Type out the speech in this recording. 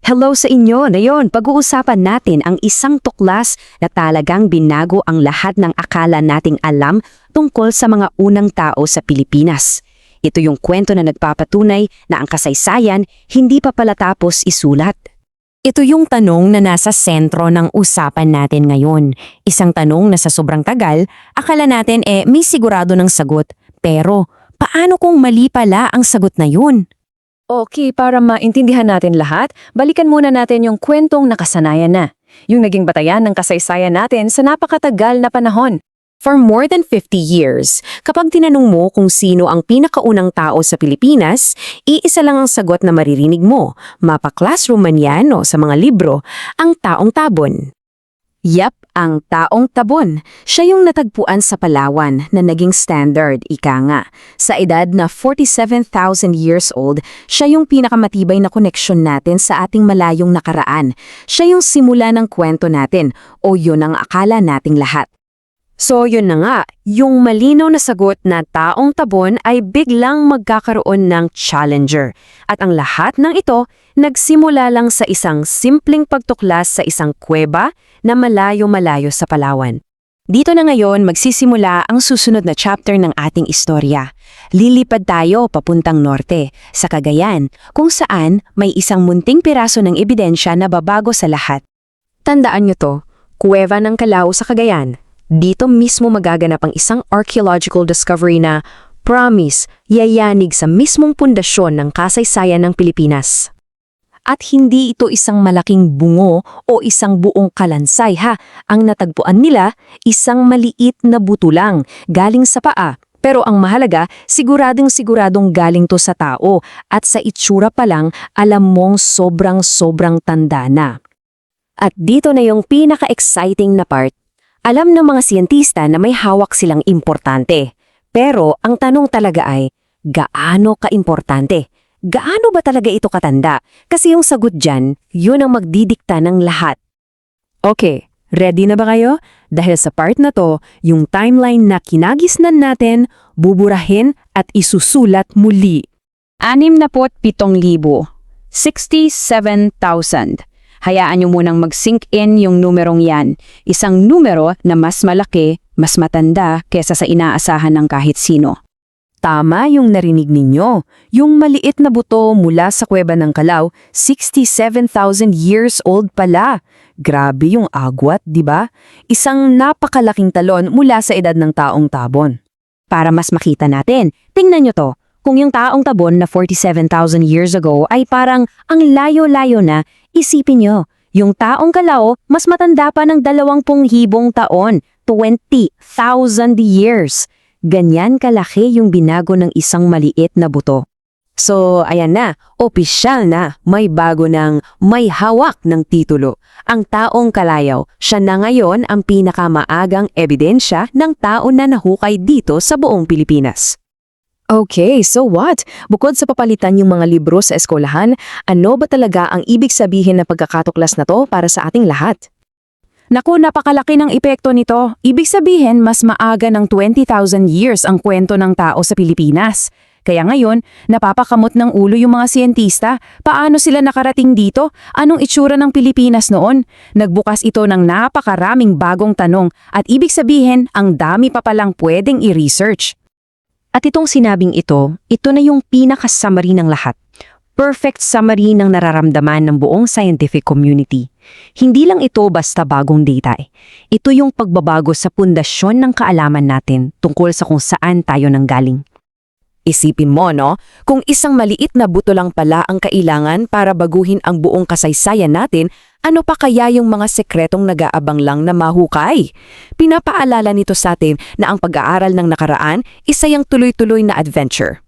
Hello sa inyo! Ngayon, pag-uusapan natin ang isang tuklas na talagang binago ang lahat ng akala nating alam tungkol sa mga unang tao sa Pilipinas. Ito yung kwento na nagpapatunay na ang kasaysayan hindi pa pala tapos isulat. Ito yung tanong na nasa sentro ng usapan natin ngayon. Isang tanong na sa sobrang tagal, akala natin may sigurado ng sagot. Pero, paano kung mali pala ang sagot na yun? Okay, para maintindihan natin lahat, balikan muna natin yung kwentong nakasanayan na. Yung naging batayan ng kasaysayan natin sa napakatagal na panahon. For more than 50 years, kapag tinanong mo kung sino ang pinakaunang tao sa Pilipinas, iisa lang ang sagot na maririnig mo, mapa-classroom man yan o sa mga libro, ang Taong Tabon. Yep, ang Taong Tabon. Siya yung natagpuan sa Palawan na naging standard, ika nga. Sa edad na 47,000 years old, siya yung pinakamatibay na koneksyon natin sa ating malayong nakaraan. Siya yung simula ng kwento natin o yun ang akala nating lahat. So yun na nga, yung malinaw na sagot na Taong Tabon ay biglang magkakaroon ng challenger. At ang lahat ng ito, nagsimula lang sa isang simpleng pagtuklas sa isang kuweba na malayo-malayo sa Palawan. Dito na ngayon magsisimula ang susunod na chapter ng ating istorya. Lilipad tayo papuntang norte, sa Cagayan, kung saan may isang munting piraso ng ebidensya na babago sa lahat. Tandaan nyo to, Kuweba ng Calao sa Cagayan. Dito mismo magaganap ang isang archaeological discovery na, promise, yayanig sa mismong pundasyon ng kasaysayan ng Pilipinas. At hindi ito isang malaking bungo o isang buong kalansay ha. Ang natagpuan nila, isang maliit na buto lang, galing sa paa. Pero ang mahalaga, siguradong galing to sa tao at sa itsura pa lang, alam mong sobrang tanda na. At dito na yung pinaka-exciting na part. Alam ng mga siyentista na may hawak silang importante. Pero ang tanong talaga ay, gaano ka-importante? Gaano ba talaga ito katanda? Kasi yung sagot dyan, yun ang magdidikta ng lahat. Okay, ready na ba kayo? Dahil sa part na to, yung timeline na kinagisnan natin, buburahin at isusulat muli. 67,000. 67,000. Hayaan nyo munang mag-sink in yung numerong yan. Isang numero na mas malaki, mas matanda kesa sa inaasahan ng kahit sino. Tama yung narinig ninyo. Yung maliit na buto mula sa Kuweba ng Calao, 67,000 years old pala. Grabe yung agwat, di ba? Isang napakalaking talon mula sa edad ng Taong Tabon. Para mas makita natin, tingnan nyo to. Kung yung Taong Tabon na 47,000 years ago ay parang ang layo-layo na, isipin nyo, yung Taong Calao mas matanda pa ng 20,000 taon, 20,000 years. Ganyan kalaki yung binago ng isang maliit na buto. So, ayan na, opisyal na, may bago ng may hawak ng titulo. Ang Taong Calao, siya na ngayon ang pinakamaagang ebidensya ng tao na nahukay dito sa buong Pilipinas. Okay, so what? Bukod sa papalitan yung mga libro sa eskwelahan, ano ba talaga ang ibig sabihin na pagkakatuklas na to para sa ating lahat? Naku, napakalaki ng epekto nito. Ibig sabihin, mas maaga ng 20,000 years ang kwento ng tao sa Pilipinas. Kaya ngayon, napapakamot ng ulo yung mga siyentista. Paano sila nakarating dito? Anong itsura ng Pilipinas noon? Nagbukas ito ng napakaraming bagong tanong at ibig sabihin, ang dami pa palang pwedeng i-research. At itong sinabing ito na yung pinaka-summary ng lahat. Perfect summary ng nararamdaman ng buong scientific community. Hindi lang ito basta bagong data. Ito yung pagbabago sa pundasyon ng kaalaman natin tungkol sa kung saan tayo nanggaling. Isipin mo, no? Kung isang maliit na buto lang pala ang kailangan para baguhin ang buong kasaysayan natin, ano pa kaya yung mga sekretong nag-aabang lang na mahukay? Pinapaalala nito sa atin na ang pag-aaral ng nakaraan, isa yung tuloy-tuloy na adventure.